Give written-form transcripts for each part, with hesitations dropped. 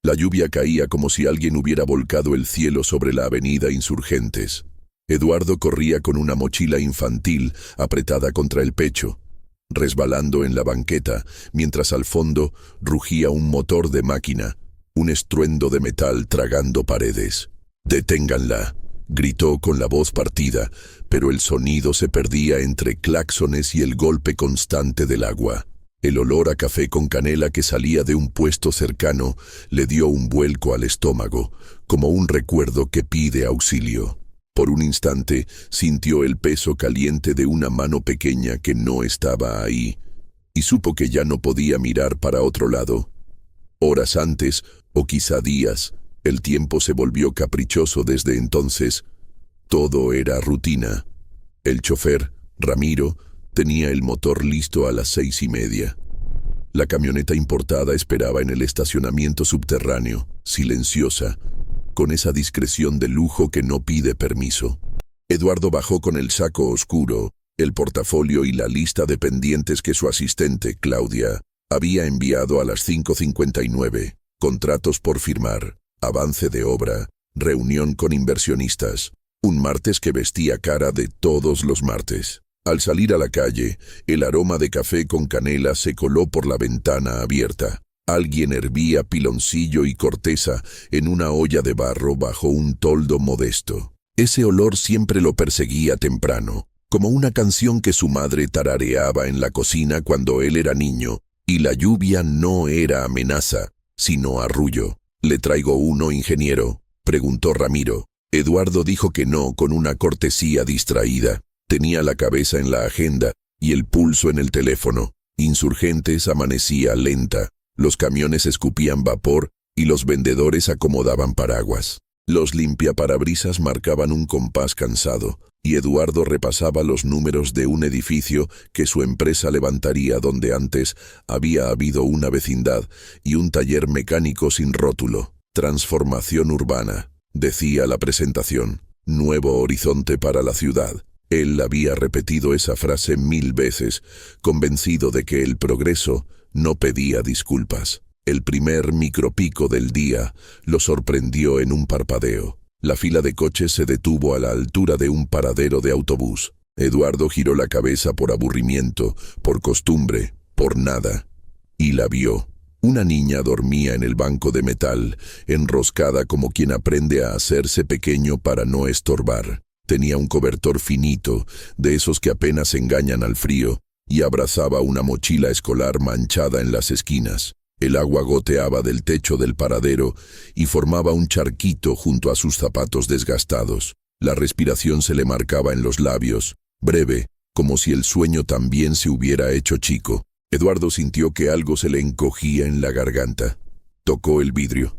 La lluvia caía como si alguien hubiera volcado el cielo sobre la avenida Insurgentes. Eduardo corría con una mochila infantil apretada contra el pecho, resbalando en la banqueta, mientras al fondo rugía un motor de máquina, un estruendo de metal tragando paredes. «¡Deténganla!», gritó con la voz partida, pero el sonido se perdía entre claxones y el golpe constante del agua. El olor a café con canela que salía de un puesto cercano le dio un vuelco al estómago, como un recuerdo que pide auxilio. Por un instante sintió el peso caliente de una mano pequeña que no estaba ahí, y supo que ya no podía mirar para otro lado. Horas antes, o quizá días, el tiempo se volvió caprichoso desde entonces. Todo era rutina. El chofer, Ramiro, tenía el motor listo a las 6:30. La camioneta importada esperaba en el estacionamiento subterráneo, silenciosa, con esa discreción de lujo que no pide permiso. Eduardo bajó con el saco oscuro, el portafolio y la lista de pendientes que su asistente, Claudia, había enviado a las 5:59. Contratos por firmar, avance de obra, reunión con inversionistas. Un martes que vestía cara de todos los martes. Al salir a la calle, el aroma de café con canela se coló por la ventana abierta. Alguien hervía piloncillo y corteza en una olla de barro bajo un toldo modesto. Ese olor siempre lo perseguía temprano, como una canción que su madre tarareaba en la cocina cuando él era niño, y la lluvia no era amenaza, sino arrullo. «¿Le traigo uno, ingeniero?», preguntó Ramiro. Eduardo dijo que no con una cortesía distraída. Tenía la cabeza en la agenda y el pulso en el teléfono. Insurgentes amanecía lenta. Los camiones escupían vapor y los vendedores acomodaban paraguas. Los limpiaparabrisas marcaban un compás cansado, y Eduardo repasaba los números de un edificio que su empresa levantaría donde antes había habido una vecindad y un taller mecánico sin rótulo. «Transformación urbana», decía la presentación. «Nuevo horizonte para la ciudad». Él había repetido esa frase 1000 veces, convencido de que el progreso no pedía disculpas. El primer micropico del día lo sorprendió en un parpadeo. La fila de coches se detuvo a la altura de un paradero de autobús. Eduardo giró la cabeza por aburrimiento, por costumbre, por nada, y la vio. Una niña dormía en el banco de metal, enroscada como quien aprende a hacerse pequeño para no estorbar. Tenía un cobertor finito, de esos que apenas engañan al frío, y abrazaba una mochila escolar manchada en las esquinas. El agua goteaba del techo del paradero y formaba un charquito junto a sus zapatos desgastados. La respiración se le marcaba en los labios, breve, como si el sueño también se hubiera hecho chico. Eduardo sintió que algo se le encogía en la garganta. Tocó el vidrio.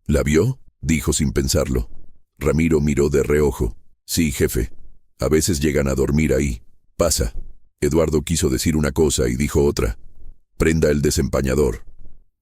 «¿La vio?», dijo sin pensarlo. Ramiro miró de reojo. «Sí, jefe. A veces llegan a dormir ahí. Pasa». Eduardo quiso decir una cosa y dijo otra. «Prenda el desempañador».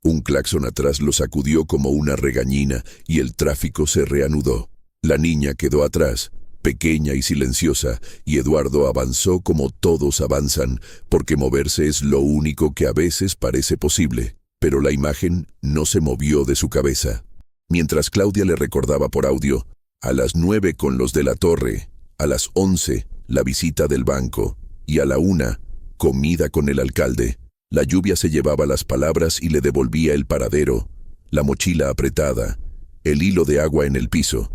Un claxon atrás lo sacudió como una regañina y el tráfico se reanudó. La niña quedó atrás, pequeña y silenciosa, y Eduardo avanzó como todos avanzan, porque moverse es lo único que a veces parece posible. Pero la imagen no se movió de su cabeza. Mientras Claudia le recordaba por audio, a las 9 con los de la torre, a las 11 la visita del banco, y a la 1 comida con el alcalde. La lluvia se llevaba las palabras y le devolvía el paradero, la mochila apretada, el hilo de agua en el piso.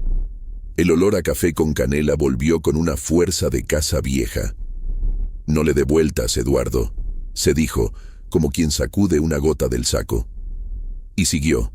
El olor a café con canela volvió con una fuerza de casa vieja. «No le dé vueltas, Eduardo», se dijo, como quien sacude una gota del saco. Y siguió.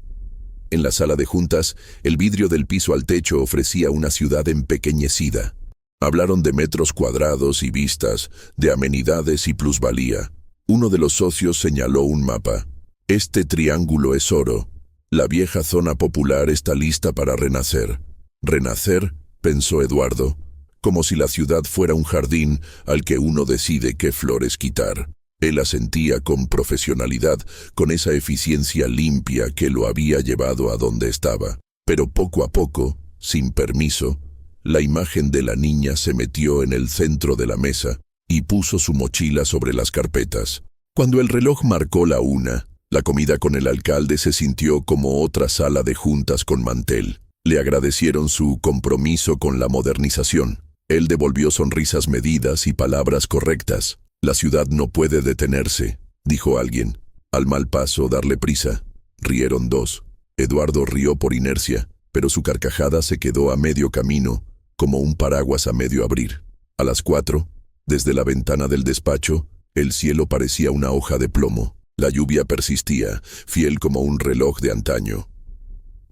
En la sala de juntas, el vidrio del piso al techo ofrecía una ciudad empequeñecida. Hablaron de metros cuadrados y vistas, de amenidades y plusvalía. Uno de los socios señaló un mapa. «Este triángulo es oro. La vieja zona popular está lista para renacer». «¿Renacer?», pensó Eduardo, como si la ciudad fuera un jardín al que uno decide qué flores quitar. Él asentía con profesionalidad, con esa eficiencia limpia que lo había llevado a donde estaba. Pero poco a poco, sin permiso, la imagen de la niña se metió en el centro de la mesa y puso su mochila sobre las carpetas. Cuando el reloj marcó la 1, La comida con el alcalde se sintió como otra sala de juntas con mantel. Le agradecieron su compromiso con la modernización. Él devolvió sonrisas medidas y palabras correctas. La ciudad no puede detenerse, dijo alguien. Al mal paso, darle prisa. Rieron dos. Eduardo rió por inercia, pero su carcajada se quedó a medio camino, como un paraguas a medio abrir. A las 4, desde la ventana del despacho, el cielo parecía una hoja de plomo. La lluvia persistía, fiel como un reloj de antaño.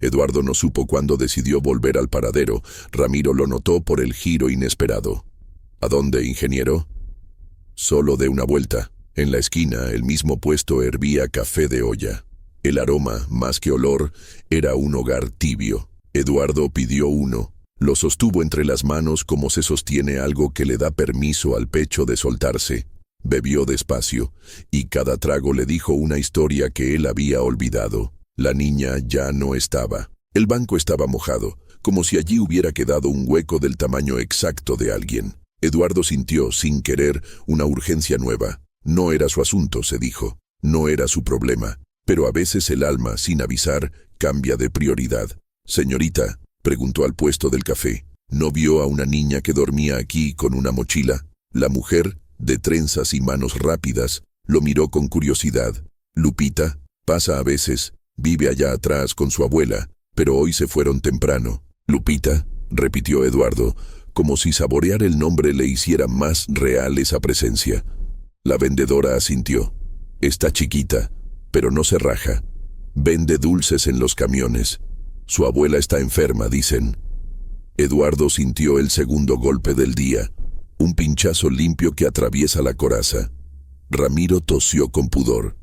Eduardo no supo cuándo decidió volver al paradero. Ramiro lo notó por el giro inesperado. ¿A dónde, ingeniero? Solo de una vuelta. En la esquina, el mismo puesto hervía café de olla. El aroma, más que olor, era un hogar tibio. Eduardo pidió uno. Lo sostuvo entre las manos como se sostiene algo que le da permiso al pecho de soltarse. Bebió despacio, y cada trago le dijo una historia que él había olvidado. La niña ya no estaba. El banco estaba mojado, como si allí hubiera quedado un hueco del tamaño exacto de alguien. Eduardo sintió, sin querer, una urgencia nueva. No era su asunto, se dijo. No era su problema. Pero a veces el alma, sin avisar, cambia de prioridad. Señorita, preguntó al puesto del café, ¿no vio a una niña que dormía aquí con una mochila? La mujer, de trenzas y manos rápidas, lo miró con curiosidad. Lupita, pasa a veces, vive allá atrás con su abuela, pero hoy se fueron temprano. Lupita, repitió Eduardo, como si saborear el nombre le hiciera más real esa presencia. La vendedora asintió. Está chiquita, pero no se raja. Vende dulces en los camiones. Su abuela está enferma, dicen. Eduardo sintió el segundo golpe del día, un pinchazo limpio que atraviesa la coraza. Ramiro tosió con pudor.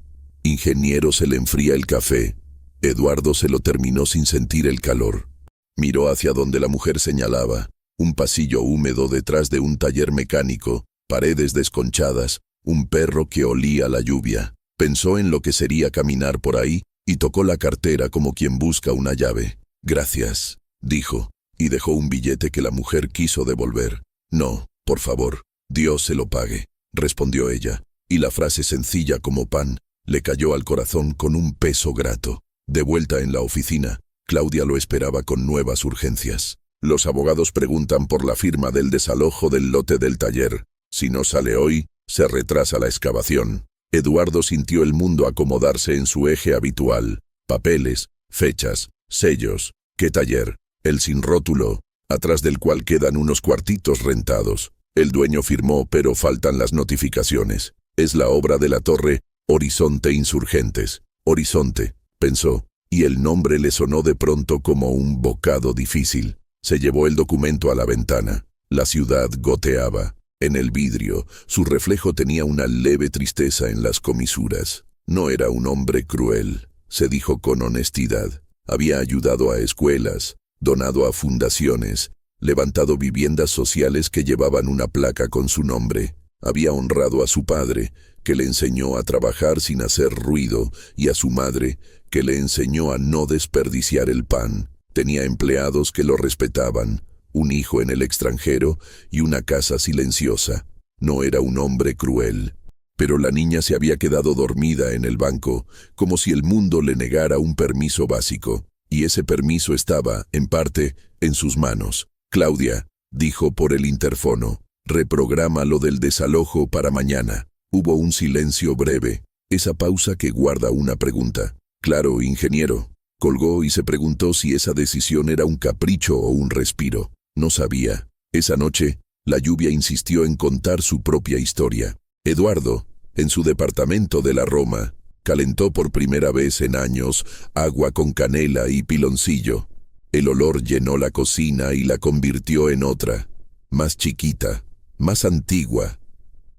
Ingeniero, se le enfría el café. Eduardo se lo terminó sin sentir el calor. Miró hacia donde la mujer señalaba, un pasillo húmedo detrás de un taller mecánico, paredes desconchadas, un perro que olía la lluvia. Pensó en lo que sería caminar por ahí y tocó la cartera como quien busca una llave. Gracias, dijo, y dejó un billete que la mujer quiso devolver. No, por favor, Dios se lo pague, respondió ella, y la frase sencilla como pan le cayó al corazón con un peso grato. De vuelta en la oficina, Claudia lo esperaba con nuevas urgencias. Los abogados preguntan por la firma del desalojo del lote del taller. Si no sale hoy, se retrasa la excavación. Eduardo sintió el mundo acomodarse en su eje habitual. Papeles, fechas, sellos. ¿Qué taller? El sin rótulo, atrás del cual quedan unos cuartitos rentados. El dueño firmó, pero faltan las notificaciones. Es la obra de la torre Horizonte Insurgentes. Horizonte, pensó, y el nombre le sonó de pronto como un bocado difícil. Se llevó el documento a la ventana. La ciudad goteaba. En el vidrio, su reflejo tenía una leve tristeza en las comisuras. No era un hombre cruel, se dijo con honestidad. Había ayudado a escuelas, donado a fundaciones, levantado viviendas sociales que llevaban una placa con su nombre. Había honrado a su padre, que le enseñó a trabajar sin hacer ruido, y a su madre, que le enseñó a no desperdiciar el pan. Tenía empleados que lo respetaban, un hijo en el extranjero y una casa silenciosa. No era un hombre cruel. Pero la niña se había quedado dormida en el banco, como si el mundo le negara un permiso básico, y ese permiso estaba, en parte, en sus manos. Claudia, dijo por el interfono, reprograma lo del desalojo para mañana. Hubo un silencio breve, esa pausa que guarda una pregunta. Claro, ingeniero. Colgó y se preguntó si esa decisión era un capricho o un respiro. No sabía. Esa noche, la lluvia insistió en contar su propia historia. Eduardo, en su departamento de la Roma, calentó por primera vez en años agua con canela y piloncillo. El olor llenó la cocina y la convirtió en otra, más chiquita, más antigua.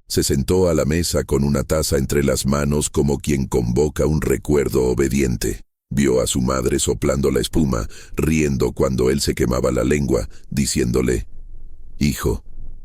Se sentó a la mesa con una taza entre las manos como quien convoca un recuerdo obediente. Vio a su madre soplando la espuma, riendo cuando él se quemaba la lengua, diciéndole, «Hijo,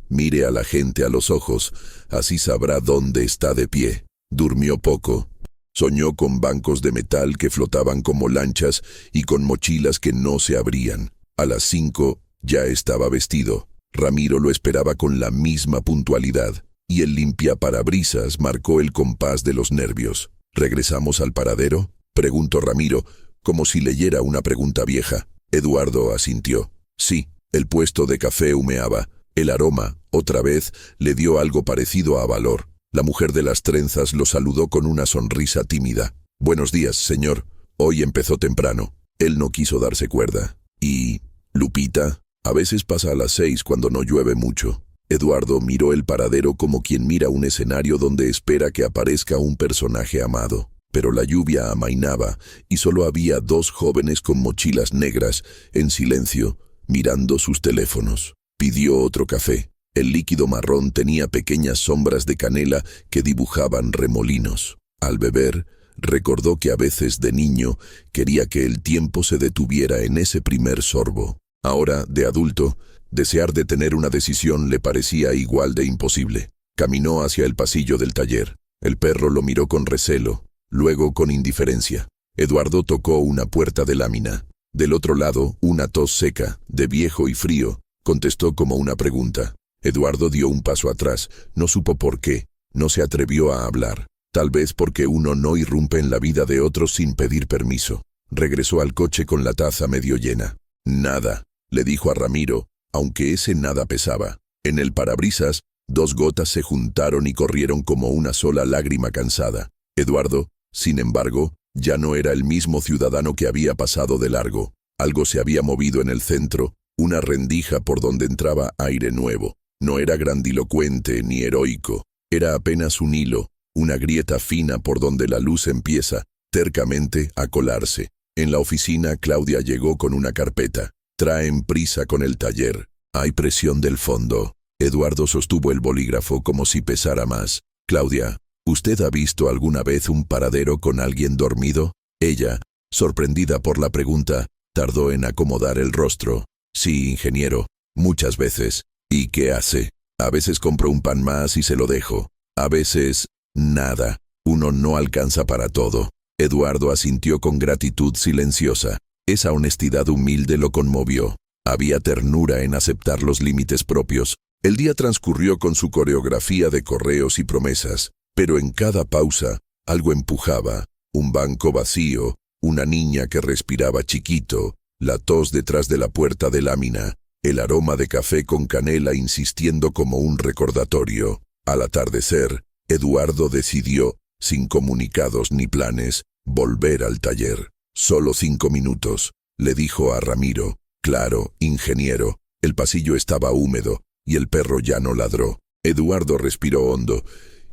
mire a la gente a los ojos, así sabrá dónde está de pie». Durmió poco. Soñó con bancos de metal que flotaban como lanchas y con mochilas que no se abrían. A las 5 ya estaba vestido. Ramiro lo esperaba con la misma puntualidad, y el limpiaparabrisas marcó el compás de los nervios. ¿Regresamos al paradero?, preguntó Ramiro, como si leyera una pregunta vieja. Eduardo asintió. Sí, el puesto de café humeaba. El aroma, otra vez, le dio algo parecido a valor. La mujer de las trenzas lo saludó con una sonrisa tímida. Buenos días, señor. Hoy empezó temprano. Él no quiso darse cuerda. ¿Y Lupita? A veces pasa a las 6 cuando no llueve mucho. Eduardo miró el paradero como quien mira un escenario donde espera que aparezca un personaje amado. Pero la lluvia amainaba y solo había 2 jóvenes con mochilas negras, en silencio, mirando sus teléfonos. Pidió otro café. El líquido marrón tenía pequeñas sombras de canela que dibujaban remolinos. Al beber, recordó que a veces de niño quería que el tiempo se detuviera en ese primer sorbo. Ahora, de adulto, desear detener una decisión le parecía igual de imposible. Caminó hacia el pasillo del taller. El perro lo miró con recelo, luego con indiferencia. Eduardo tocó una puerta de lámina. Del otro lado, una tos seca, de viejo y frío, contestó como una pregunta. Eduardo dio un paso atrás. No supo por qué. No se atrevió a hablar. Tal vez porque uno no irrumpe en la vida de otros sin pedir permiso. Regresó al coche con la taza medio llena. Nada, le dijo a Ramiro, aunque ese nada pesaba. En el parabrisas, 2 gotas se juntaron y corrieron como una sola lágrima cansada. Eduardo, sin embargo, ya no era el mismo ciudadano que había pasado de largo. Algo se había movido en el centro, una rendija por donde entraba aire nuevo. No era grandilocuente ni heroico, era apenas un hilo, una grieta fina por donde la luz empieza, tercamente, a colarse. En la oficina, Claudia llegó con una carpeta. Traen prisa con el taller. Hay presión del fondo. Eduardo sostuvo el bolígrafo como si pesara más. Claudia, ¿usted ha visto alguna vez un paradero con alguien dormido? Ella, sorprendida por la pregunta, tardó en acomodar el rostro. Sí, ingeniero, muchas veces. ¿Y qué hace? A veces compro un pan más y se lo dejo. A veces, nada. Uno no alcanza para todo. Eduardo asintió con gratitud silenciosa. Esa honestidad humilde lo conmovió. Había ternura en aceptar los límites propios. El día transcurrió con su coreografía de correos y promesas, pero en cada pausa, algo empujaba. Un banco vacío, una niña que respiraba chiquito, la tos detrás de la puerta de lámina, el aroma de café con canela insistiendo como un recordatorio. Al atardecer, Eduardo decidió, sin comunicados ni planes, volver al taller. Solo 5 minutos, le dijo a Ramiro. Claro, ingeniero. El pasillo estaba húmedo, y el perro ya no ladró. Eduardo respiró hondo,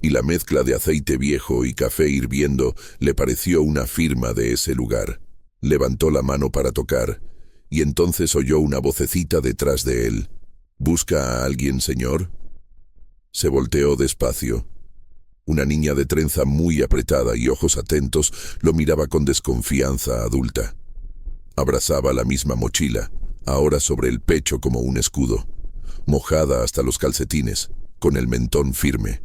y la mezcla de aceite viejo y café hirviendo le pareció una firma de ese lugar. Levantó la mano para tocar, y entonces oyó una vocecita detrás de él. ¿Busca a alguien, señor? Se volteó despacio. Una niña de trenza muy apretada y ojos atentos lo miraba con desconfianza adulta. Abrazaba la misma mochila, ahora sobre el pecho como un escudo, mojada hasta los calcetines, con el mentón firme.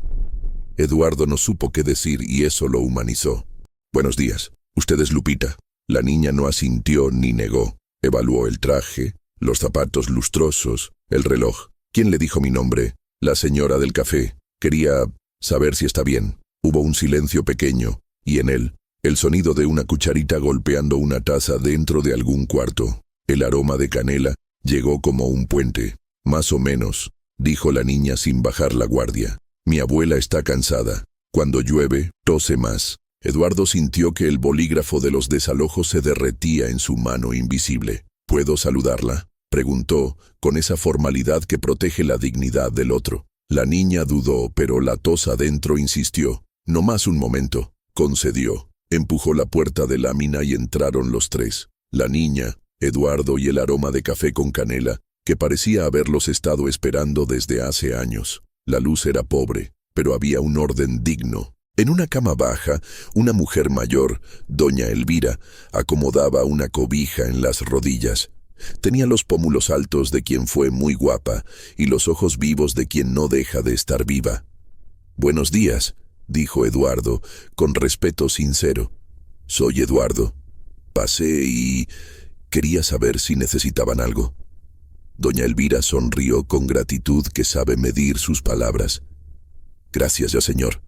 Eduardo no supo qué decir y eso lo humanizó. Buenos días, ¿usted es Lupita? La niña no asintió ni negó. Evaluó el traje, los zapatos lustrosos, el reloj. ¿Quién le dijo mi nombre? La señora del café. Quería saber si está bien. Hubo un silencio pequeño, y en él, el sonido de una cucharita golpeando una taza dentro de algún cuarto. El aroma de canela llegó como un puente. Más o menos, dijo la niña sin bajar la guardia. Mi abuela está cansada. Cuando llueve, tose más. Eduardo sintió que el bolígrafo de los desalojos se derretía en su mano invisible. ¿Puedo saludarla?, preguntó, con esa formalidad que protege la dignidad del otro. La niña dudó, pero la tos adentro insistió. No más un momento, concedió. Empujó la puerta de lámina y entraron los 3. La niña, Eduardo y el aroma de café con canela, que parecía haberlos estado esperando desde hace años. La luz era pobre, pero había un orden digno. En una cama baja, una mujer mayor, doña Elvira, acomodaba una cobija en las rodillas. Tenía los pómulos altos de quien fue muy guapa y los ojos vivos de quien no deja de estar viva. «Buenos días», dijo Eduardo, con respeto sincero. «Soy Eduardo. Pasé y quería saber si necesitaban algo». Doña Elvira sonrió con gratitud que sabe medir sus palabras. «Gracias ya, señor.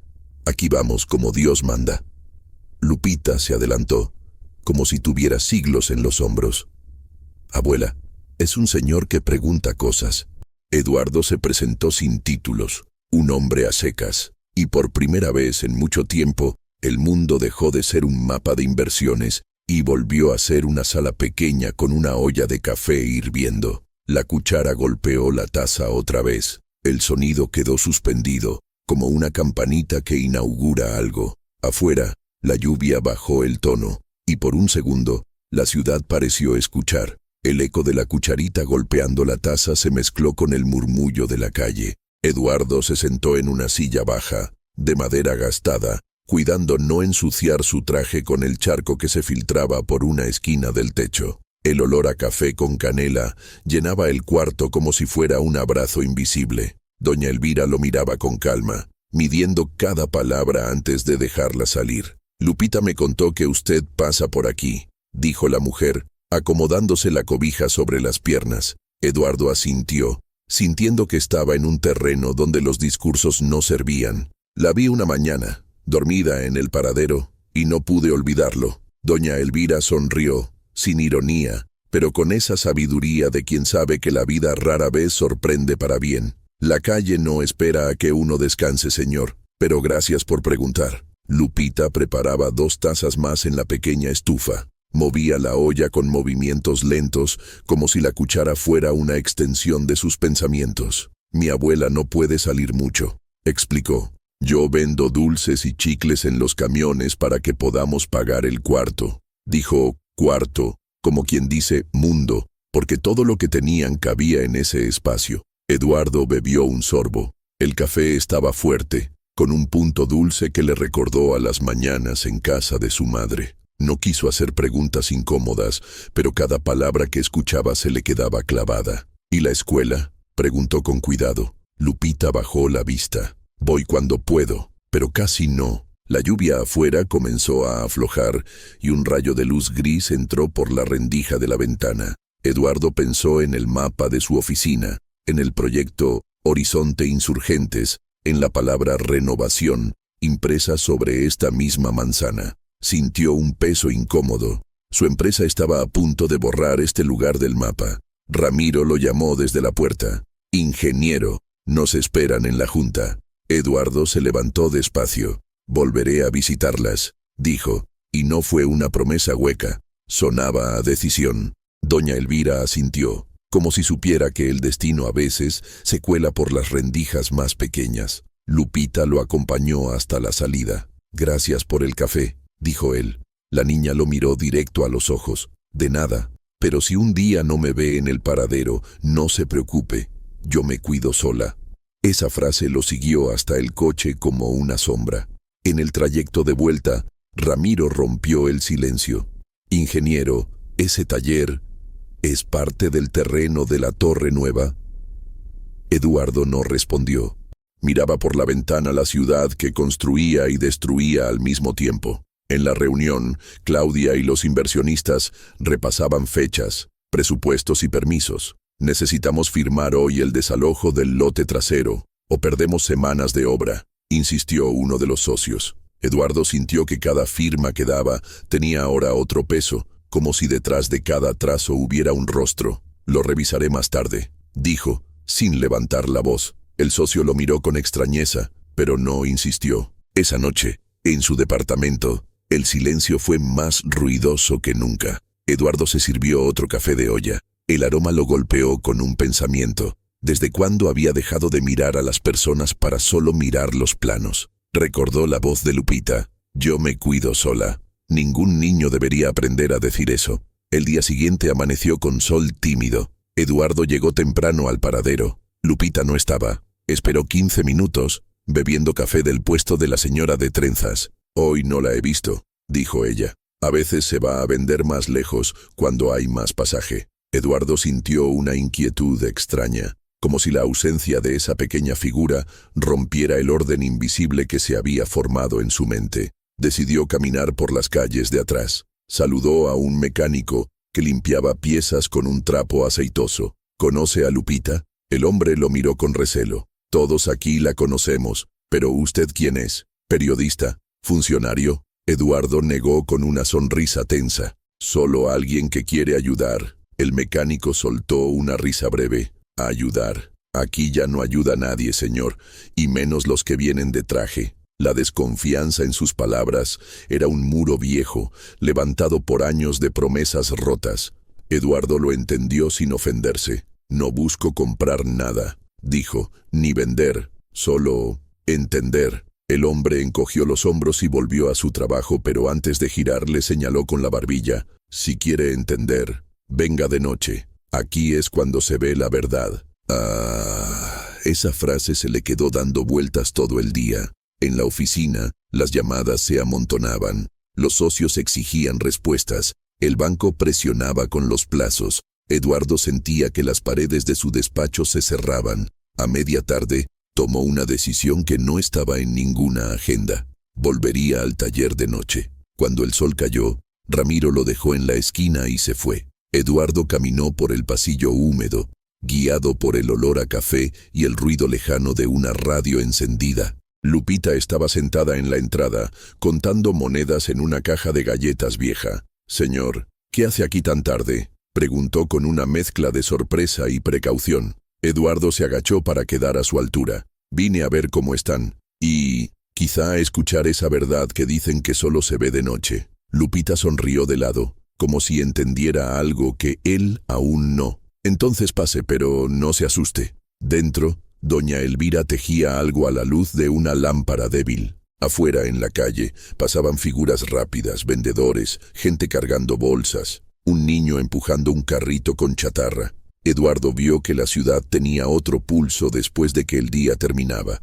Aquí vamos como Dios manda». Lupita se adelantó, como si tuviera siglos en los hombros. Abuela, es un señor que pregunta cosas. Eduardo se presentó sin títulos, un hombre a secas, y por primera vez en mucho tiempo, el mundo dejó de ser un mapa de inversiones y volvió a ser una sala pequeña con una olla de café hirviendo. La cuchara golpeó la taza otra vez. El sonido quedó suspendido, como una campanita que inaugura algo. Afuera, la lluvia bajó el tono, y por un segundo, la ciudad pareció escuchar. El eco de la cucharita golpeando la taza se mezcló con el murmullo de la calle. Eduardo se sentó en una silla baja, de madera gastada, cuidando no ensuciar su traje con el charco que se filtraba por una esquina del techo. El olor a café con canela llenaba el cuarto como si fuera un abrazo invisible. Doña Elvira lo miraba con calma, midiendo cada palabra antes de dejarla salir. «Lupita me contó que usted pasa por aquí», dijo la mujer, acomodándose la cobija sobre las piernas. Eduardo asintió, sintiendo que estaba en un terreno donde los discursos no servían. «La vi una mañana, dormida en el paradero, y no pude olvidarlo». Doña Elvira sonrió, sin ironía, pero con esa sabiduría de quien sabe que la vida rara vez sorprende para bien. «La calle no espera a que uno descanse, señor, pero gracias por preguntar». Lupita preparaba 2 tazas más en la pequeña estufa. Movía la olla con movimientos lentos, como si la cuchara fuera una extensión de sus pensamientos. «Mi abuela no puede salir mucho», explicó. «Yo vendo dulces y chicles en los camiones para que podamos pagar el cuarto». Dijo cuarto, como quien dice mundo, porque todo lo que tenían cabía en ese espacio. Eduardo bebió un sorbo. El café estaba fuerte, con un punto dulce que le recordó a las mañanas en casa de su madre. No quiso hacer preguntas incómodas, pero cada palabra que escuchaba se le quedaba clavada. «¿Y la escuela?», preguntó con cuidado. Lupita bajó la vista. «Voy cuando puedo, pero casi no». La lluvia afuera comenzó a aflojar y un rayo de luz gris entró por la rendija de la ventana. Eduardo pensó en el mapa de su oficina, en el proyecto Horizonte Insurgentes, en la palabra renovación, impresa sobre esta misma manzana. Sintió un peso incómodo. Su empresa estaba a punto de borrar este lugar del mapa. Ramiro lo llamó desde la puerta. «Ingeniero, nos esperan en la junta». Eduardo se levantó despacio. «Volveré a visitarlas», dijo, y no fue una promesa hueca. Sonaba a decisión. Doña Elvira asintió, como si supiera que el destino a veces se cuela por las rendijas más pequeñas. Lupita lo acompañó hasta la salida. «Gracias por el café», dijo él. La niña lo miró directo a los ojos. «De nada, pero si un día no me ve en el paradero, no se preocupe, yo me cuido sola». Esa frase lo siguió hasta el coche como una sombra. En el trayecto de vuelta, Ramiro rompió el silencio. «Ingeniero, ese taller es parte del terreno de la Torre Nueva». Eduardo no respondió. Miraba por la ventana la ciudad que construía y destruía al mismo tiempo. En la reunión, Claudia y los inversionistas repasaban fechas, presupuestos y permisos. «Necesitamos firmar hoy el desalojo del lote trasero, o perdemos semanas de obra», insistió uno de los socios. Eduardo sintió que cada firma que daba tenía ahora otro peso, como si detrás de cada trazo hubiera un rostro. «Lo revisaré más tarde», dijo, sin levantar la voz. El socio lo miró con extrañeza, pero no insistió. Esa noche, en su departamento, el silencio fue más ruidoso que nunca. Eduardo se sirvió otro café de olla. El aroma lo golpeó con un pensamiento. ¿Desde cuándo había dejado de mirar a las personas para solo mirar los planos? Recordó la voz de Lupita. «Yo me cuido sola». Ningún niño debería aprender a decir eso. El día siguiente amaneció con sol tímido. Eduardo llegó temprano al paradero. Lupita no estaba. Esperó 15 minutos, bebiendo café del puesto de la señora de trenzas. «Hoy no la he visto», dijo ella. «A veces se va a vender más lejos cuando hay más pasaje». Eduardo sintió una inquietud extraña, como si la ausencia de esa pequeña figura rompiera el orden invisible que se había formado en su mente. Decidió caminar por las calles de atrás. Saludó a un mecánico que limpiaba piezas con un trapo aceitoso. «¿Conoce a Lupita?». El hombre lo miró con recelo. «Todos aquí la conocemos, pero ¿usted quién es? ¿Periodista? ¿Funcionario?». Eduardo negó con una sonrisa tensa. Solo alguien que quiere ayudar. El mecánico soltó una risa breve. Ayudar. Aquí ya no ayuda a nadie, señor, y menos los que vienen de traje. La desconfianza en sus palabras era un muro viejo, levantado por años de promesas rotas. Eduardo lo entendió sin ofenderse. No busco comprar nada, dijo, ni vender, solo entender. El hombre encogió los hombros y volvió a su trabajo, pero antes de girar le señaló con la barbilla. Si quiere entender, venga de noche. Aquí es cuando se ve la verdad. Esa frase se le quedó dando vueltas todo el día. En la oficina, las llamadas se amontonaban. Los socios exigían respuestas. El banco presionaba con los plazos. Eduardo sentía que las paredes de su despacho se cerraban. A media tarde, tomó una decisión que no estaba en ninguna agenda. Volvería al taller de noche. Cuando el sol cayó, Ramiro lo dejó en la esquina y se fue. Eduardo caminó por el pasillo húmedo, guiado por el olor a café y el ruido lejano de una radio encendida. Lupita estaba sentada en la entrada, contando monedas en una caja de galletas vieja. «Señor, ¿qué hace aquí tan tarde?», preguntó con una mezcla de sorpresa y precaución. Eduardo se agachó para quedar a su altura. «Vine a ver cómo están. Y quizá a escuchar esa verdad que dicen que solo se ve de noche». Lupita sonrió de lado, como si entendiera algo que él aún no. «Entonces pase, pero no se asuste». Dentro, doña Elvira tejía algo a la luz de una lámpara débil. Afuera, en la calle, pasaban figuras rápidas, vendedores, gente cargando bolsas, un niño empujando un carrito con chatarra. Eduardo vio que la ciudad tenía otro pulso después de que el día terminaba,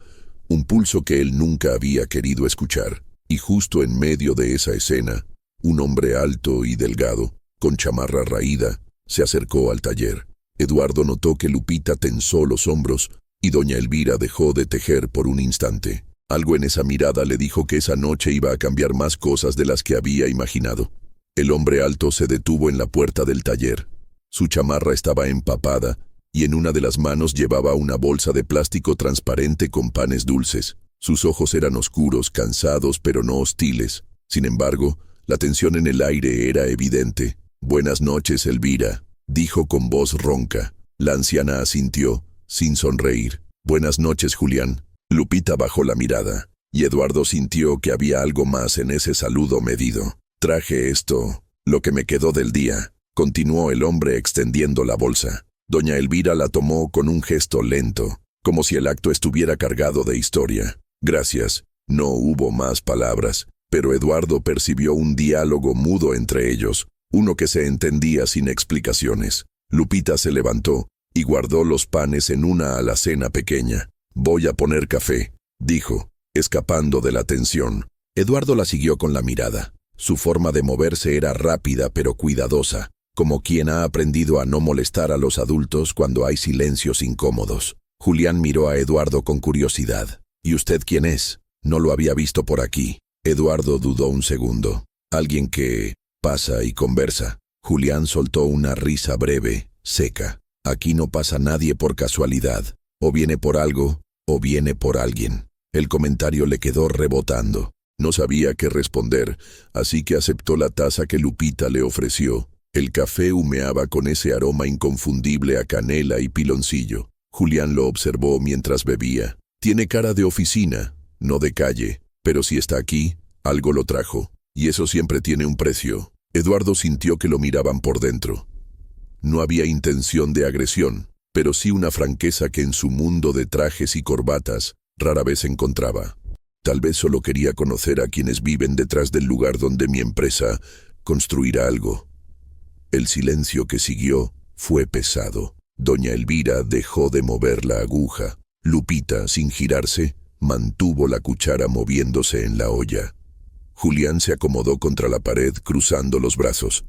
un pulso que él nunca había querido escuchar. Y justo en medio de esa escena, un hombre alto y delgado, con chamarra raída, se acercó al taller. Eduardo notó que Lupita tensó los hombros y doña Elvira dejó de tejer por un instante. Algo en esa mirada le dijo que esa noche iba a cambiar más cosas de las que había imaginado. El hombre alto se detuvo en la puerta del taller. Su chamarra estaba empapada y en una de las manos llevaba una bolsa de plástico transparente con panes dulces. Sus ojos eran oscuros, cansados, pero no hostiles. Sin embargo, la tensión en el aire era evidente. «Buenas noches, Elvira», dijo con voz ronca. La anciana asintió, sin sonreír. «Buenas noches, Julián». Lupita bajó la mirada, y Eduardo sintió que había algo más en ese saludo medido. «Traje esto, lo que me quedó del día», continuó el hombre extendiendo la bolsa. Doña Elvira la tomó con un gesto lento, como si el acto estuviera cargado de historia. «Gracias». No hubo más palabras, pero Eduardo percibió un diálogo mudo entre ellos, uno que se entendía sin explicaciones. Lupita se levantó y guardó los panes en una alacena pequeña. «Voy a poner café», dijo, escapando de la tensión. Eduardo la siguió con la mirada. Su forma de moverse era rápida pero cuidadosa, como quien ha aprendido a no molestar a los adultos cuando hay silencios incómodos. Julián miró a Eduardo con curiosidad. «¿Y usted quién es? No lo había visto por aquí». Eduardo dudó un segundo. «Alguien que pasa y conversa». Julián soltó una risa breve, seca. «Aquí no pasa nadie por casualidad. O viene por algo, o viene por alguien». El comentario le quedó rebotando. No sabía qué responder, así que aceptó la taza que Lupita le ofreció. El café humeaba con ese aroma inconfundible a canela y piloncillo. Julián lo observó mientras bebía. «Tiene cara de oficina, no de calle, pero si está aquí, algo lo trajo, y eso siempre tiene un precio». Eduardo sintió que lo miraban por dentro. No había intención de agresión, pero sí una franqueza que en su mundo de trajes y corbatas rara vez encontraba. «Tal vez solo quería conocer a quienes viven detrás del lugar donde mi empresa construirá algo». El silencio que siguió fue pesado. Doña Elvira dejó de mover la aguja. Lupita, sin girarse, mantuvo la cuchara moviéndose en la olla. Julián se acomodó contra la pared, cruzando los brazos.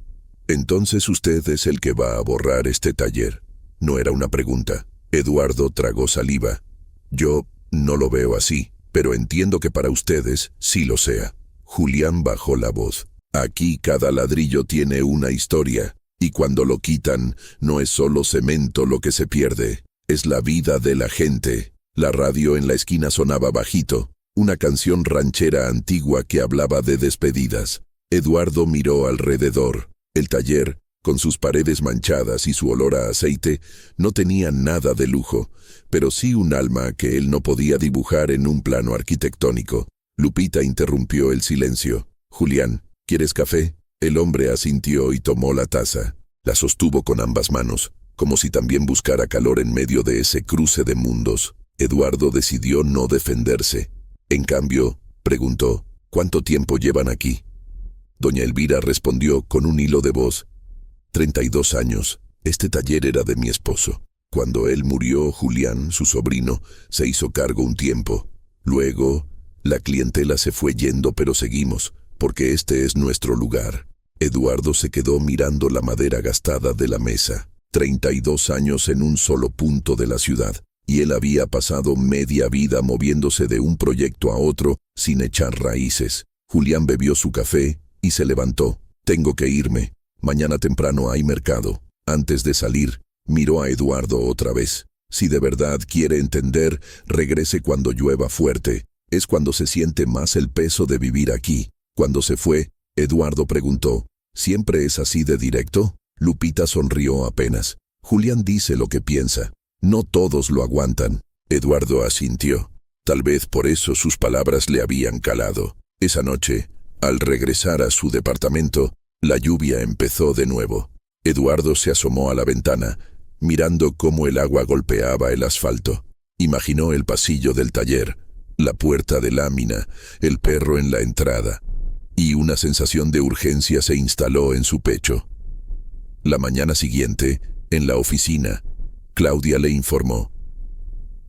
«Entonces usted es el que va a borrar este taller». No era una pregunta. Eduardo tragó saliva. «Yo no lo veo así, pero entiendo que para ustedes sí lo sea». Julián bajó la voz. «Aquí cada ladrillo tiene una historia, y cuando lo quitan, no es solo cemento lo que se pierde, es la vida de la gente». La radio en la esquina sonaba bajito, una canción ranchera antigua que hablaba de despedidas. Eduardo miró alrededor. El taller, con sus paredes manchadas y su olor a aceite, no tenía nada de lujo, pero sí un alma que él no podía dibujar en un plano arquitectónico. Lupita interrumpió el silencio. «Julián, ¿quieres café?» El hombre asintió y tomó la taza. La sostuvo con ambas manos, como si también buscara calor en medio de ese cruce de mundos. Eduardo decidió no defenderse. En cambio, preguntó, «¿Cuánto tiempo llevan aquí?» Doña Elvira respondió con un hilo de voz, 32 años. Este taller era de mi esposo. Cuando él murió, Julián, su sobrino, se hizo cargo un tiempo. Luego, la clientela se fue yendo, pero seguimos, porque este es nuestro lugar. Eduardo se quedó mirando la madera gastada de la mesa. 32 años en un solo punto de la ciudad, y él había pasado media vida moviéndose de un proyecto a otro sin echar raíces. Julián bebió su café y se levantó. «Tengo que irme. Mañana temprano hay mercado». Antes de salir, miró a Eduardo otra vez. «Si de verdad quiere entender, regrese cuando llueva fuerte. Es cuando se siente más el peso de vivir aquí». Cuando se fue, Eduardo preguntó, «¿Siempre es así de directo?» Lupita sonrió apenas. «Julián dice lo que piensa. No todos lo aguantan». Eduardo asintió. Tal vez por eso sus palabras le habían calado. Esa noche, al regresar a su departamento, la lluvia empezó de nuevo. Eduardo se asomó a la ventana, mirando cómo el agua golpeaba el asfalto. Imaginó el pasillo del taller, la puerta de lámina, el perro en la entrada, y una sensación de urgencia se instaló en su pecho. La mañana siguiente, en la oficina, Claudia le informó: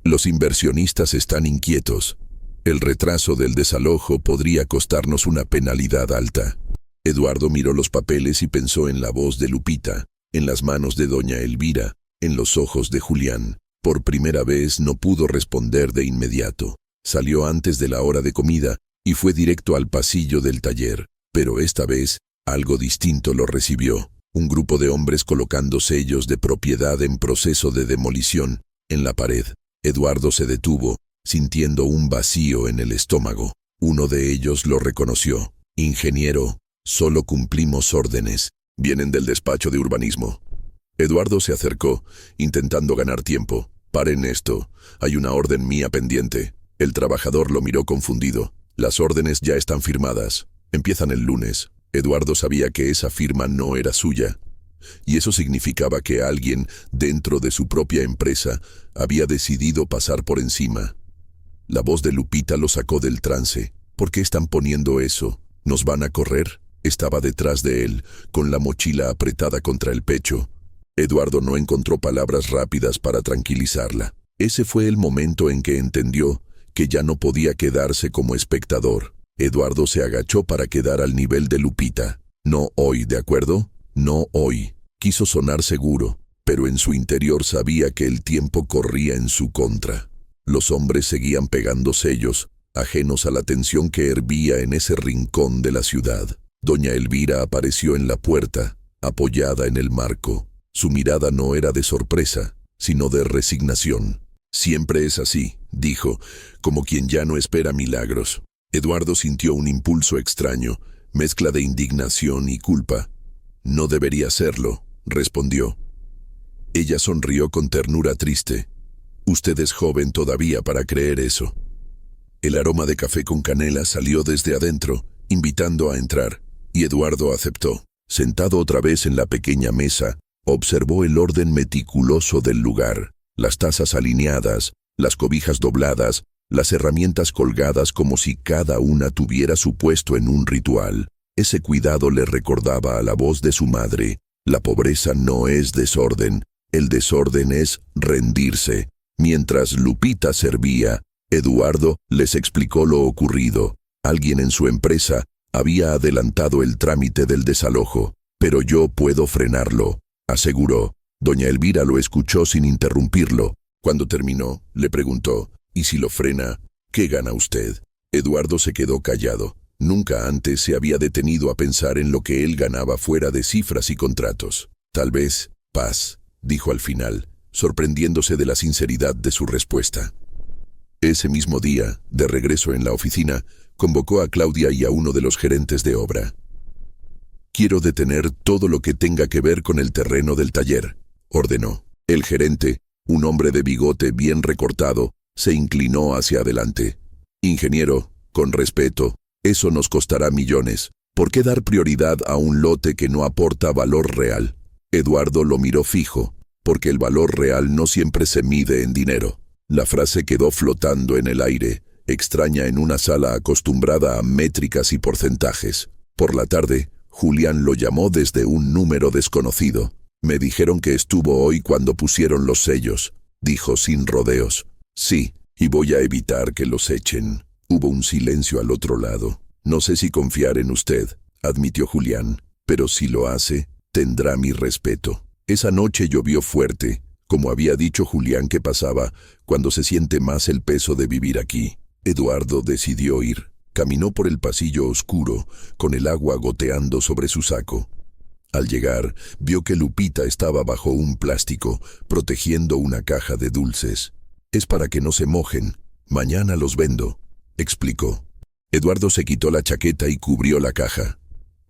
«Los inversionistas están inquietos. El retraso del desalojo podría costarnos una penalidad alta». Eduardo miró los papeles y pensó en la voz de Lupita, en las manos de doña Elvira, en los ojos de Julián. Por primera vez no pudo responder de inmediato. Salió antes de la hora de comida y fue directo al pasillo del taller. Pero esta vez, algo distinto lo recibió. Un grupo de hombres colocando sellos de propiedad en proceso de demolición en la pared. Eduardo se detuvo, sintiendo un vacío en el estómago. Uno de ellos lo reconoció. «Ingeniero, solo cumplimos órdenes. Vienen del despacho de urbanismo». Eduardo se acercó, intentando ganar tiempo. «Paren esto. Hay una orden mía pendiente». El trabajador lo miró confundido. «Las órdenes ya están firmadas. Empiezan el lunes». Eduardo sabía que esa firma no era suya, y eso significaba que alguien dentro de su propia empresa había decidido pasar por encima. La voz de Lupita lo sacó del trance. «¿Por qué están poniendo eso? ¿Nos van a correr?» Estaba detrás de él, con la mochila apretada contra el pecho. Eduardo no encontró palabras rápidas para tranquilizarla. Ese fue el momento en que entendió que ya no podía quedarse como espectador. Eduardo se agachó para quedar al nivel de Lupita. «No hoy, ¿de acuerdo? No hoy». Quiso sonar seguro, pero en su interior sabía que el tiempo corría en su contra. Los hombres seguían pegando sellos, ajenos a la tensión que hervía en ese rincón de la ciudad. Doña Elvira apareció en la puerta, apoyada en el marco. Su mirada no era de sorpresa, sino de resignación. «Siempre es así», dijo, como quien ya no espera milagros. Eduardo sintió un impulso extraño, mezcla de indignación y culpa. «No debería serlo», respondió. Ella sonrió con ternura triste. «Usted es joven todavía para creer eso». El aroma de café con canela salió desde adentro, invitando a entrar, y Eduardo aceptó. Sentado otra vez en la pequeña mesa, observó el orden meticuloso del lugar, las tazas alineadas, las cobijas dobladas, las herramientas colgadas como si cada una tuviera su puesto en un ritual. Ese cuidado le recordaba a la voz de su madre: «La pobreza no es desorden, el desorden es rendirse». Mientras Lupita servía, Eduardo les explicó lo ocurrido. Alguien en su empresa había adelantado el trámite del desalojo. «Pero yo puedo frenarlo», aseguró. Doña Elvira lo escuchó sin interrumpirlo. Cuando terminó, le preguntó: «¿Y si lo frena, qué gana usted?» Eduardo se quedó callado. Nunca antes se había detenido a pensar en lo que él ganaba fuera de cifras y contratos. «Tal vez, paz», dijo al final, sorprendiéndose de la sinceridad de su respuesta. Ese mismo día, de regreso en la oficina, convocó a Claudia y a uno de los gerentes de obra. «Quiero detener todo lo que tenga que ver con el terreno del taller», ordenó. El gerente, un hombre de bigote bien recortado, se inclinó hacia adelante. «Ingeniero, con respeto, eso nos costará millones. ¿Por qué dar prioridad a un lote que no aporta valor real?» Eduardo lo miró fijo, porque el valor real no siempre se mide en dinero. La frase quedó flotando en el aire, extraña en una sala acostumbrada a métricas y porcentajes. Por la tarde, Julián lo llamó desde un número desconocido. «Me dijeron que estuvo hoy cuando pusieron los sellos», dijo sin rodeos. «Sí, y voy a evitar que los echen». Hubo un silencio al otro lado. «No sé si confiar en usted», admitió Julián, «pero si lo hace, tendrá mi respeto». Esa noche llovió fuerte, como había dicho Julián que pasaba cuando se siente más el peso de vivir aquí. Eduardo decidió ir. Caminó por el pasillo oscuro, con el agua goteando sobre su saco. Al llegar, vio que Lupita estaba bajo un plástico, protegiendo una caja de dulces. «Es para que no se mojen. Mañana los vendo», explicó. Eduardo se quitó la chaqueta y cubrió la caja.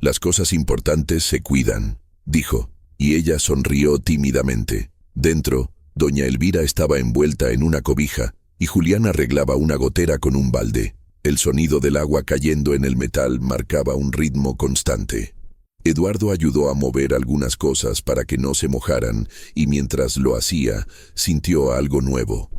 «Las cosas importantes se cuidan», dijo, y ella sonrió tímidamente. Dentro, doña Elvira estaba envuelta en una cobija y Julián arreglaba una gotera con un balde. El sonido del agua cayendo en el metal marcaba un ritmo constante. Eduardo ayudó a mover algunas cosas para que no se mojaran y mientras lo hacía, sintió algo nuevo.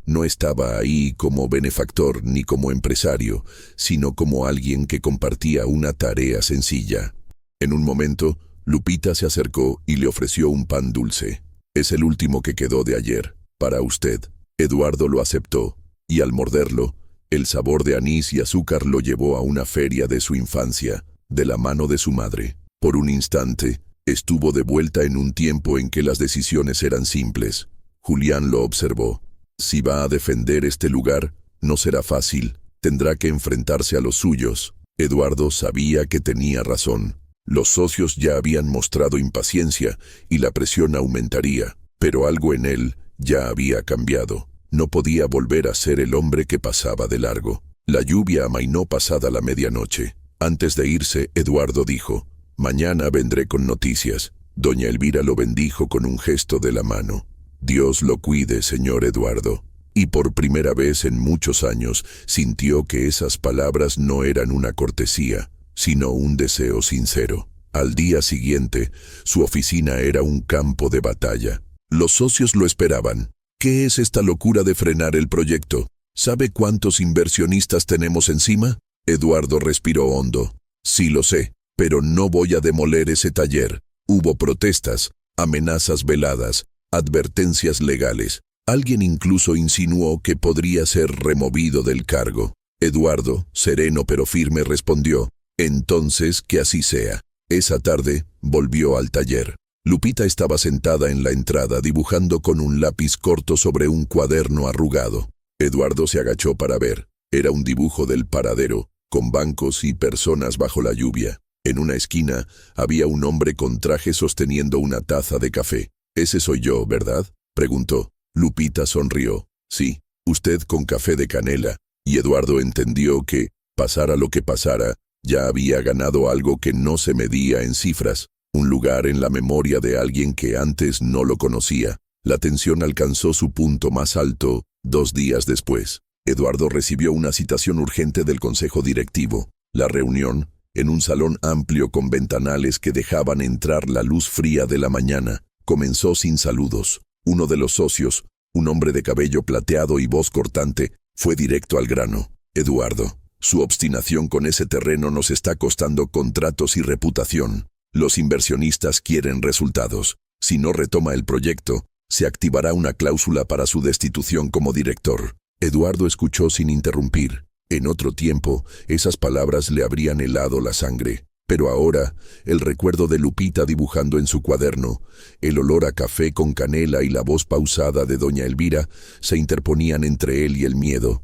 No estaba ahí como benefactor ni como empresario, sino como alguien que compartía una tarea sencilla. En un momento, Lupita se acercó y le ofreció un pan dulce. «Es el último que quedó de ayer, para usted». Eduardo lo aceptó, y al morderlo, el sabor de anís y azúcar lo llevó a una feria de su infancia, de la mano de su madre. Por un instante, estuvo de vuelta en un tiempo en que las decisiones eran simples. Julián lo observó. «Si va a defender este lugar, no será fácil. Tendrá que enfrentarse a los suyos». Eduardo sabía que tenía razón. Los socios ya habían mostrado impaciencia y la presión aumentaría, pero algo en él ya había cambiado. No podía volver a ser el hombre que pasaba de largo. La lluvia amainó pasada la medianoche. Antes de irse, Eduardo dijo: «Mañana vendré con noticias». Doña Elvira lo bendijo con un gesto de la mano. «Dios lo cuide, señor Eduardo». Y por primera vez en muchos años sintió que esas palabras no eran una cortesía, sino un deseo sincero. Al día siguiente, su oficina era un campo de batalla. Los socios lo esperaban. «¿Qué es esta locura de frenar el proyecto? ¿Sabe cuántos inversionistas tenemos encima?» Eduardo respiró hondo. «Sí lo sé, pero no voy a demoler ese taller». Hubo protestas, amenazas veladas, advertencias legales. Alguien incluso insinuó que podría ser removido del cargo. Eduardo, sereno pero firme, respondió: «Entonces, que así sea». Esa tarde, volvió al taller. Lupita estaba sentada en la entrada dibujando con un lápiz corto sobre un cuaderno arrugado. Eduardo se agachó para ver. Era un dibujo del paradero, con bancos y personas bajo la lluvia. En una esquina había un hombre con traje sosteniendo una taza de café. «Ese soy yo, ¿verdad?», preguntó. Lupita sonrió. «Sí, usted con café de canela». Y Eduardo entendió que, pasara lo que pasara, ya había ganado algo que no se medía en cifras, un lugar en la memoria de alguien que antes no lo conocía. La tensión alcanzó su punto más alto 2 días después. Eduardo recibió una citación urgente del consejo directivo. La reunión, en un salón amplio con ventanales que dejaban entrar la luz fría de la mañana, comenzó sin saludos. Uno de los socios, un hombre de cabello plateado y voz cortante, fue directo al grano. «Eduardo, su obstinación con ese terreno nos está costando contratos y reputación. Los inversionistas quieren resultados. Si no retoma el proyecto, se activará una cláusula para su destitución como director». Eduardo escuchó sin interrumpir. En otro tiempo, esas palabras le habrían helado la sangre. Pero ahora, el recuerdo de Lupita dibujando en su cuaderno, el olor a café con canela y la voz pausada de doña Elvira se interponían entre él y el miedo.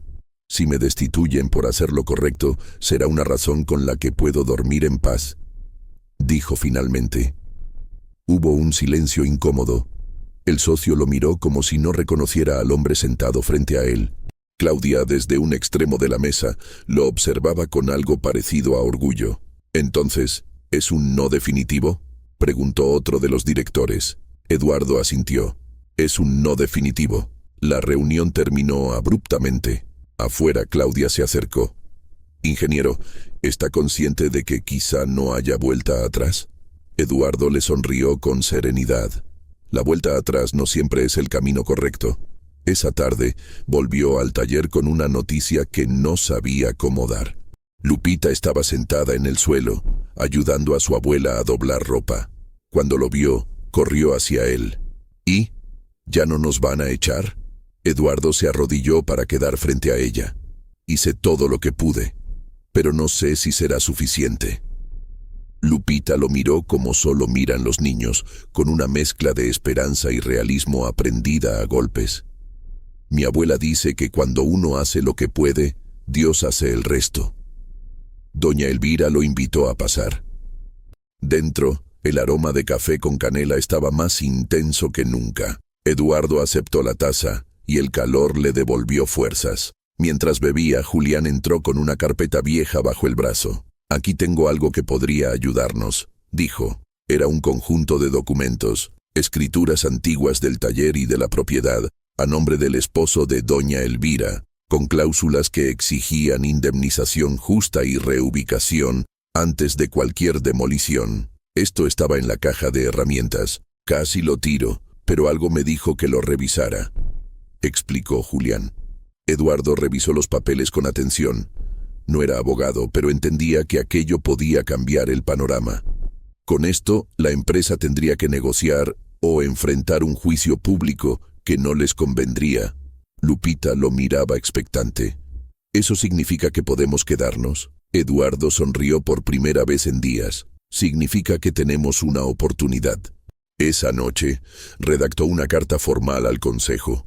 «Si me destituyen por hacer lo correcto, será una razón con la que puedo dormir en paz», dijo finalmente. Hubo un silencio incómodo. El socio lo miró como si no reconociera al hombre sentado frente a él. Claudia, desde un extremo de la mesa, lo observaba con algo parecido a orgullo. «Entonces, ¿es un no definitivo?», preguntó otro de los directores. Eduardo asintió. «Es un no definitivo». La reunión terminó abruptamente. Afuera, Claudia se acercó. «Ingeniero, ¿está consciente de que quizá no haya vuelta atrás?». Eduardo le sonrió con serenidad. La vuelta atrás no siempre es el camino correcto. Esa tarde volvió al taller con una noticia que no sabía cómo dar. Lupita estaba sentada en el suelo, ayudando a su abuela a doblar ropa. Cuando lo vio, corrió hacia él. «¿Y? ¿Ya no nos van a echar?». Eduardo se arrodilló para quedar frente a ella. «Hice todo lo que pude, pero no sé si será suficiente». Lupita lo miró como solo miran los niños, con una mezcla de esperanza y realismo aprendida a golpes. «Mi abuela dice que cuando uno hace lo que puede, Dios hace el resto». Doña Elvira lo invitó a pasar. Dentro, el aroma de café con canela estaba más intenso que nunca. Eduardo aceptó la taza y el calor le devolvió fuerzas. Mientras bebía, Julián entró con una carpeta vieja bajo el brazo. «Aquí tengo algo que podría ayudarnos», dijo. Era un conjunto de documentos, escrituras antiguas del taller y de la propiedad, a nombre del esposo de doña Elvira, con cláusulas que exigían indemnización justa y reubicación antes de cualquier demolición. Esto estaba en la caja de herramientas. «Casi lo tiro, pero algo me dijo que lo revisara», explicó Julián. Eduardo revisó los papeles con atención. No era abogado, pero entendía que aquello podía cambiar el panorama. Con esto, la empresa tendría que negociar o enfrentar un juicio público que no les convendría. Lupita lo miraba expectante. «¿Eso significa que podemos quedarnos?». Eduardo sonrió por primera vez en días. «Significa que tenemos una oportunidad». Esa noche, redactó una carta formal al consejo,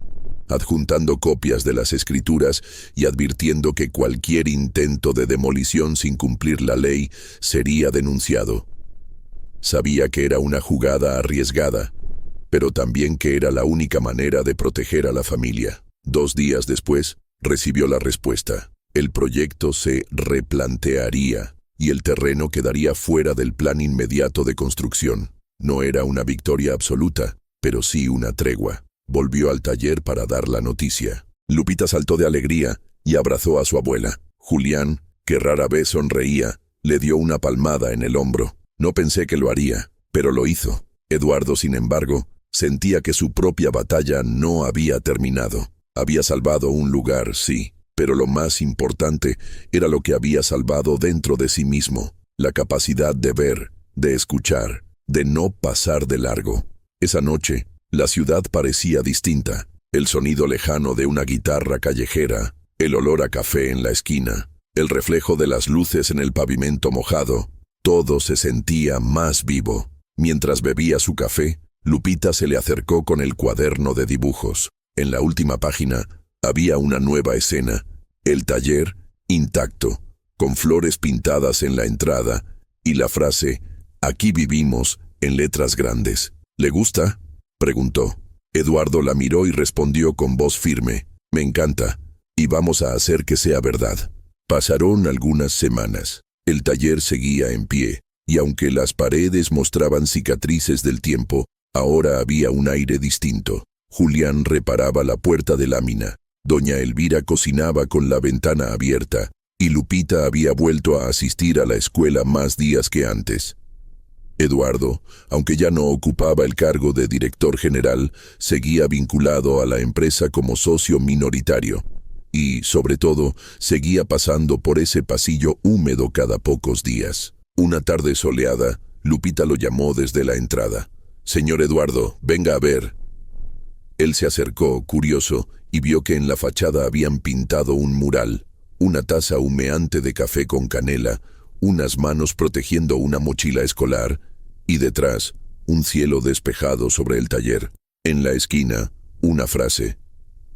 adjuntando copias de las escrituras y advirtiendo que cualquier intento de demolición sin cumplir la ley sería denunciado. Sabía que era una jugada arriesgada, pero también que era la única manera de proteger a la familia. 2 días después, recibió la respuesta. El proyecto se replantearía y el terreno quedaría fuera del plan inmediato de construcción. No era una victoria absoluta, pero sí una tregua. Volvió al taller para dar la noticia. Lupita saltó de alegría y abrazó a su abuela. Julián, que rara vez sonreía, le dio una palmada en el hombro. «No pensé que lo haría, pero lo hizo». Eduardo, sin embargo, sentía que su propia batalla no había terminado. Había salvado un lugar, sí, pero lo más importante era lo que había salvado dentro de sí mismo, la capacidad de ver, de escuchar, de no pasar de largo. Esa noche, la ciudad parecía distinta. El sonido lejano de una guitarra callejera, el olor a café en la esquina, el reflejo de las luces en el pavimento mojado, todo se sentía más vivo. Mientras bebía su café, Lupita se le acercó con el cuaderno de dibujos. En la última página había una nueva escena, el taller intacto, con flores pintadas en la entrada y la frase «Aquí vivimos» en letras grandes. «¿Le gusta?», preguntó. Eduardo la miró y respondió con voz firme: «Me encanta, y vamos a hacer que sea verdad». Pasaron algunas semanas. El taller seguía en pie, y aunque las paredes mostraban cicatrices del tiempo, ahora había un aire distinto. Julián reparaba la puerta de lámina. Doña Elvira cocinaba con la ventana abierta, y Lupita había vuelto a asistir a la escuela más días que antes. Eduardo, aunque ya no ocupaba el cargo de director general, seguía vinculado a la empresa como socio minoritario. Y, sobre todo, seguía pasando por ese pasillo húmedo cada pocos días. Una tarde soleada, Lupita lo llamó desde la entrada. «Señor Eduardo, venga a ver». Él se acercó, curioso, y vio que en la fachada habían pintado un mural, una taza humeante de café con canela, unas manos protegiendo una mochila escolar, y detrás, un cielo despejado sobre el taller. En la esquina, una frase: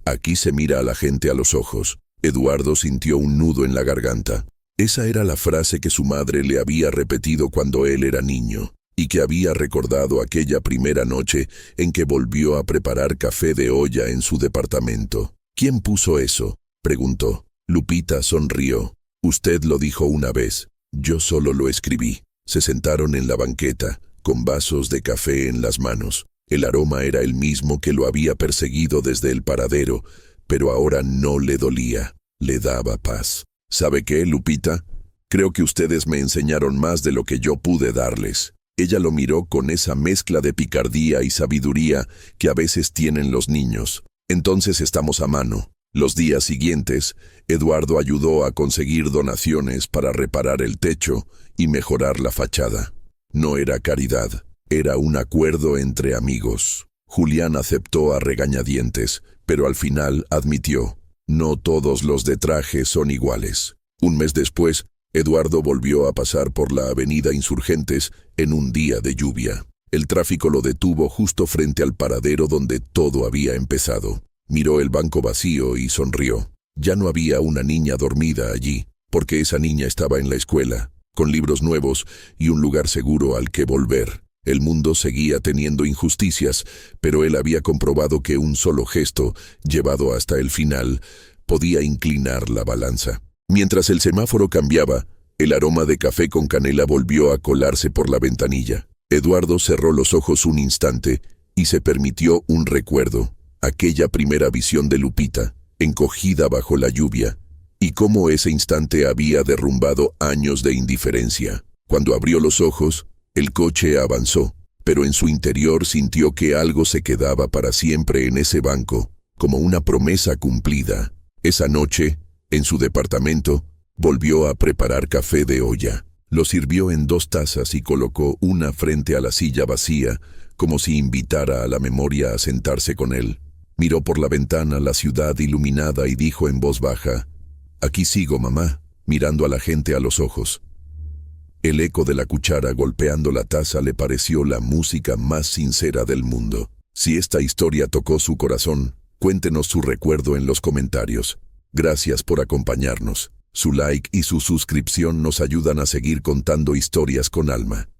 «Aquí se mira a la gente a los ojos». Eduardo sintió un nudo en la garganta. Esa era la frase que su madre le había repetido cuando él era niño, y que había recordado aquella primera noche en que volvió a preparar café de olla en su departamento. ¿Quién puso eso?, preguntó. Lupita sonrió. Usted lo dijo una vez. Yo solo lo escribí. Se sentaron en la banqueta, con vasos de café en las manos. El aroma era el mismo que lo había perseguido desde el paradero, pero ahora no le dolía, le daba paz. ¿Sabe qué, Lupita? Creo que ustedes me enseñaron más de lo que yo pude darles. Ella lo miró con esa mezcla de picardía y sabiduría que a veces tienen los niños. Entonces estamos a mano. Los días siguientes, Eduardo ayudó a conseguir donaciones para reparar el techo y mejorar la fachada. No era caridad, era un acuerdo entre amigos. Julián aceptó a regañadientes, pero al final admitió: no todos los de traje son iguales. Un mes después, Eduardo volvió a pasar por la avenida Insurgentes en un día de lluvia. El tráfico lo detuvo justo frente al paradero donde todo había empezado. Miró el banco vacío y sonrió. Ya no había una niña dormida allí, porque esa niña estaba en la escuela, con libros nuevos y un lugar seguro al que volver. El mundo seguía teniendo injusticias, pero él había comprobado que un solo gesto, llevado hasta el final, podía inclinar la balanza. Mientras el semáforo cambiaba, el aroma de café con canela volvió a colarse por la ventanilla. Eduardo cerró los ojos un instante y se permitió un recuerdo. Aquella primera visión de Lupita, encogida bajo la lluvia, y cómo ese instante había derrumbado años de indiferencia. Cuando abrió los ojos, el coche avanzó, pero en su interior sintió que algo se quedaba para siempre en ese banco, como una promesa cumplida. Esa noche, en su departamento, volvió a preparar café de olla. Lo sirvió en 2 tazas y colocó una frente a la silla vacía, como si invitara a la memoria a sentarse con él. Miró por la ventana la ciudad iluminada y dijo en voz baja: «Aquí sigo, mamá», mirando a la gente a los ojos. El eco de la cuchara golpeando la taza le pareció la música más sincera del mundo. Si esta historia tocó su corazón, cuéntenos su recuerdo en los comentarios. Gracias por acompañarnos. Su like y su suscripción nos ayudan a seguir contando historias con alma.